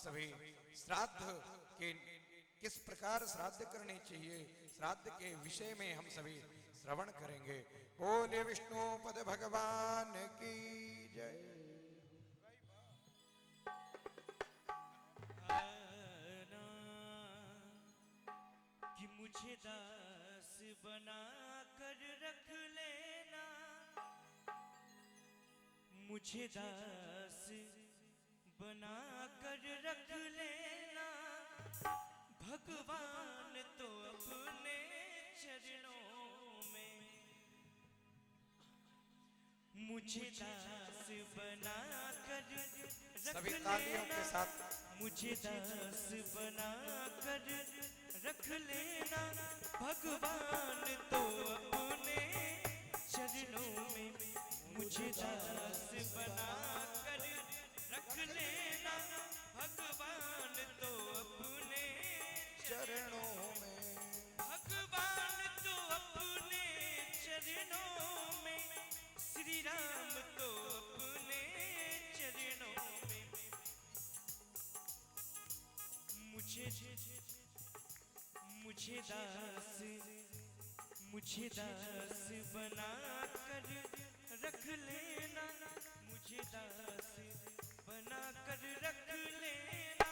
सभी श्राद्ध के किस प्रकार श्राद्ध करनी चाहिए, श्राद्ध के विषय में हम सभी श्रवण करेंगे। बोले विष्णु पद भगवान की जय। कि मुझे दास बना कर रख लेना, मुझे दास बना कर रख लेना, भगवान तो अपने चरणों में। मुझे दास बना कर रख लेना, मुझे दास बना कर रख लेना, भगवान तो अपने चरणों में। मुझे दास बना कर रख लेना, भगवान तो अपने चरणों में, भगवान तो अपने चरणों में, श्री राम तो अपने चरणों में। मुझे दास बना कर रख लेना, मुझे दास बना कर रख लेना,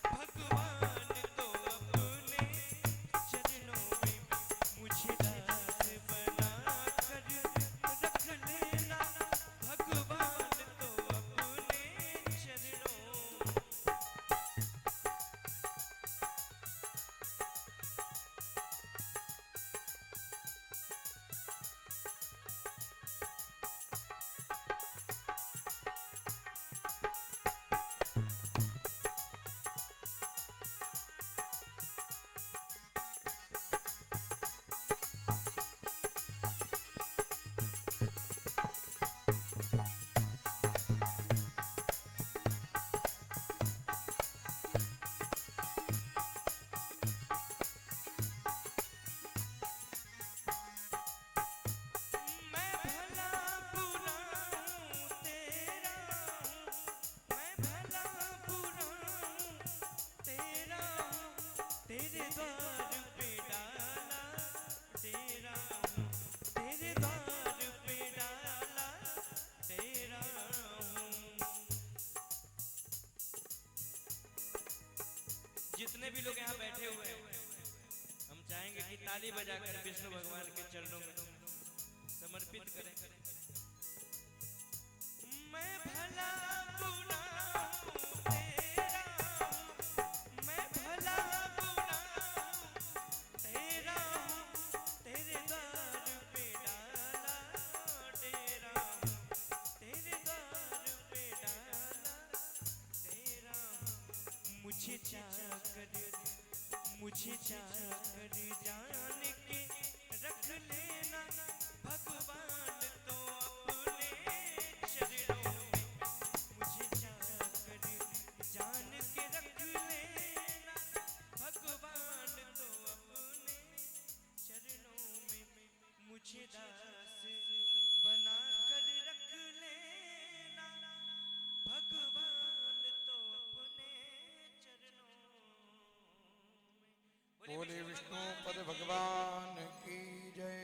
भगवान तो अपने चरणों में। मुझे दास बना कर रख लेना, भगवान तो अपने चरणों में। तेरे द्वार पे डाला तेरा हूँ, तेरे द्वार पे डाला तेरा हूँ। जितने भी लोग यहाँ बैठे हुए हैं, हम चाहेंगे कि ताली बजाकर विष्णु भगवान के चरणों में समर्पित करें। मैं भला बुरा हूँ तेरा हूँ, मैं भला बुरा हूँ तेरा हूँ, तेरे द्वार पे डाला तेरा हूँ, तेरे द्वार पे डाला तेरा हूँ। मुझे चाहकर जान के रख लेना, भगवान तो अपने चरणों में। मुझे चाहकर जान के रख लेना, भगवान तो अपने चरणों में। मुझे दास बना कर रख लेना, भगवान तो अपने चरणों में। बोले विष्णु पद भगवान की जय।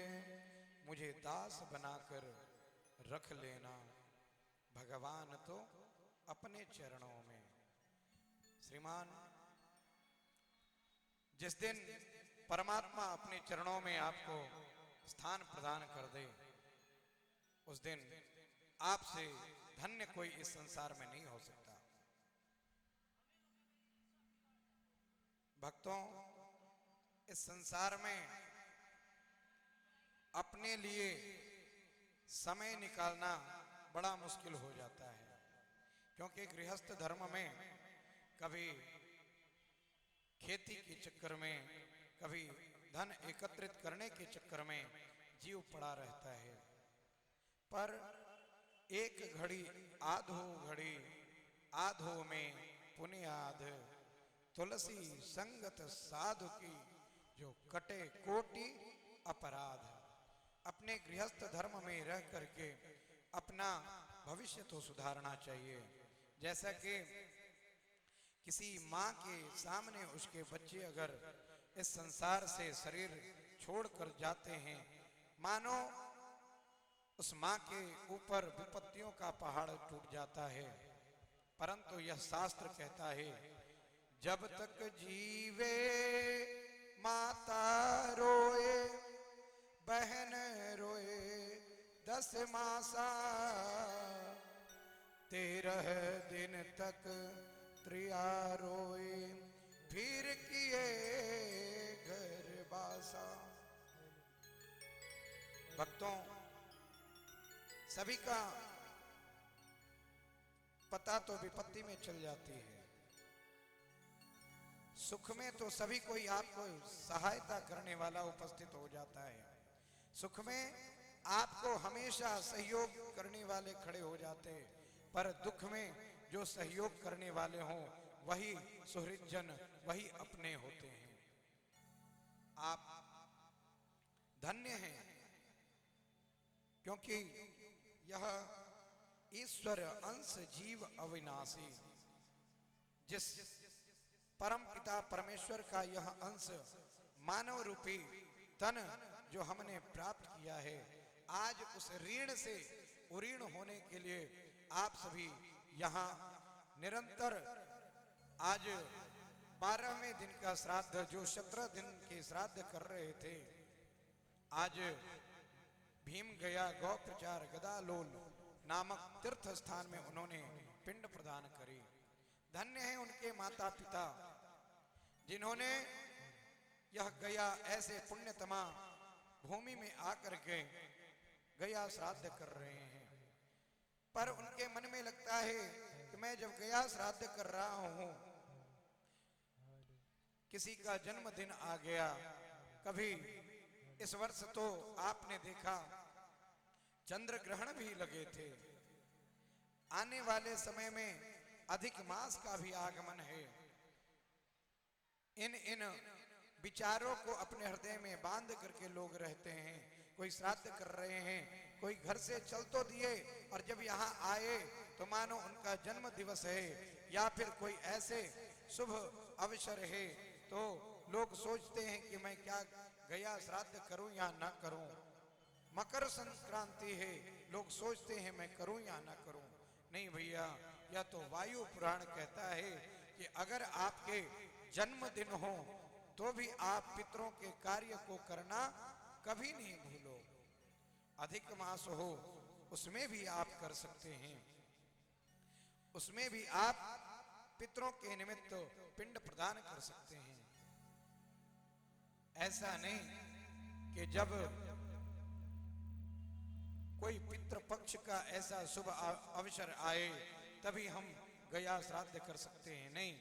मुझे दास बनाकर रख लेना, भगवान तो अपने चरणों में। श्रीमान, जिस दिन परमात्मा अपने चरणों में आपको स्थान प्रदान कर दे, उस दिन आपसे धन्य कोई इस संसार में नहीं हो सकता। भक्तों, इस संसार में अपने लिए समय निकालना बड़ा मुश्किल हो जाता है, क्योंकि गृहस्थ धर्म में कभी खेती के चक्कर में, कभी धन एकत्रित करने के चक्कर में जीव पड़ा रहता है। पर एक घड़ी आधो में पुण्याध, तुलसी संगत साधु की जो कटे कोटि अपराध। अपने गृहस्थ धर्म में रह करके अपना भविष्य तो सुधारना चाहिए। जैसा कि किसी माँ के सामने उसके बच्चे अगर इस संसार से शरीर छोड़कर जाते हैं, मानो उस माँ के ऊपर विपत्तियों का पहाड़ टूट जाता है। परंतु यह शास्त्र कहता है, जब तक जीवे माता रोए, बहन रोए 10 मासा, 13 दिन तक त्रिया रोए, फिर किए घर बासा। भक्तों, सभी का पता तो विपत्ति में चल जाती है, सुख में तो सभी कोई आपको सहायता करने वाला उपस्थित हो जाता है। सुख में आपको हमेशा सहयोग करने वाले खड़े हो जाते हैं, पर दुख में जो सहयोग करने वाले हों वही सुहृदजन, वही अपने होते हैं। आप धन्य हैं, क्योंकि यह ईश्वर अंश जीव अविनाशी, जिस परम पिता परमेश्वर का यह अंश मानव रूपी तन जो हमने प्राप्त किया है, आज उस ऋण से उऋण होने के लिए आप सभी यहाँ निरंतर आज 12वें दिन का श्राद्ध, जो 17 दिन के श्राद्ध कर रहे थे, आज भीम गया गौ प्रचार गदालोल नामक तीर्थ स्थान में उन्होंने पिंड प्रदान करी। धन्य है उनके माता पिता, जिन्होंने यह गया ऐसे पुण्यतमा भूमि में आकर के गया श्राद्ध कर रहे हैं। पर उनके मन में लगता है कि मैं जब गया श्राद्ध कर रहा हूं, किसी का जन्मदिन आ गया, कभी इस वर्ष तो आपने देखा चंद्र ग्रहण भी लगे थे, आने वाले समय में अधिक मास का भी आगमन है। इन विचारों को अपने हृदय में बांध करके लोग रहते हैं। कोई श्राद्ध कर रहे हैं, कोई घर से चल तो दिए, और जब यहाँ आए तो मानो उनका जन्म दिवस है या फिर कोई ऐसे शुभ अवसर है, तो लोग सोचते हैं कि मैं क्या गया श्राद्ध करूं या ना करूं। मकर संक्रांति है, लोग सोचते हैं मैं करूं या ना करूं। नहीं भैया, यह तो वायु पुराण कहता है कि अगर आपके जन्मदिन हो तो भी आप पितरों के कार्य को करना कभी नहीं भूलो। अधिक मास हो उसमें भी आप कर सकते हैं, उसमें भी आप पितरों के निमित्त पिंड प्रदान कर सकते हैं। ऐसा नहीं कि जब कोई पितृ पक्ष का ऐसा शुभ अवसर आए तभी हम गया श्राद्ध कर सकते हैं। नहीं,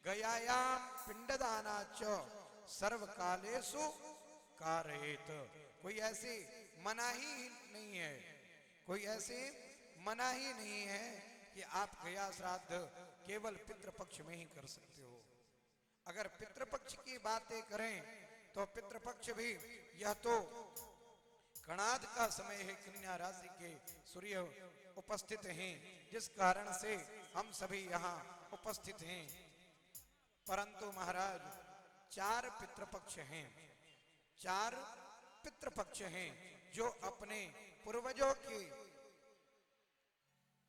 गयायाम पिंडदाना च सर्वकालेषु कारयेत। कोई ऐसी मनाही नहीं है, कोई ऐसी मनाही नहीं है कि आप गया श्राद्ध केवल पितृपक्ष में ही कर सकते हो। अगर पितृपक्ष की बातें करें तो पितृपक्ष भी, यह तो कणाद का समय है, कन्या राशि के सूर्य उपस्थित हैं, जिस कारण से हम सभी यहाँ उपस्थित हैं। परंतु महाराज 4 पितृपक्ष हैं, 4 पितृपक्ष हैं जो अपने पूर्वजों की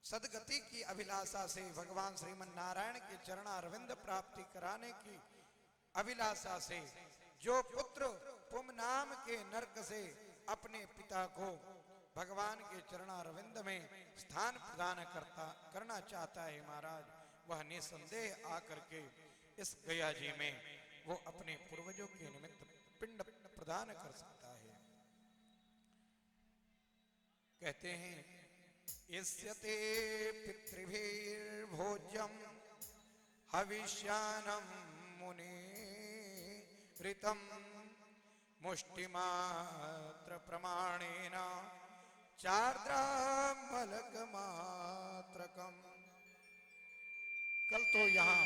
सदगति की अभिलाषा से भगवान श्रीमन नारायण के चरणारविंद प्राप्ति कराने की अभिलाषा से, जो पुत्र पुम नाम के नरक से अपने पिता को भगवान के चरणारविंद में स्थान प्रदान करना चाहता है महाराज, वह निसंदेह आकर के इस गया जी में वो अपने पूर्वजों के निमित्त पिंड प्रदान कर सकता है। कहते हैं, इस्यते पितृभिर्भोज्यम हविष्यानम मुने ऋतम मुष्टिमात्र प्रमाणेन चार्द्रामलक मात्रकम। कल तो यहाँ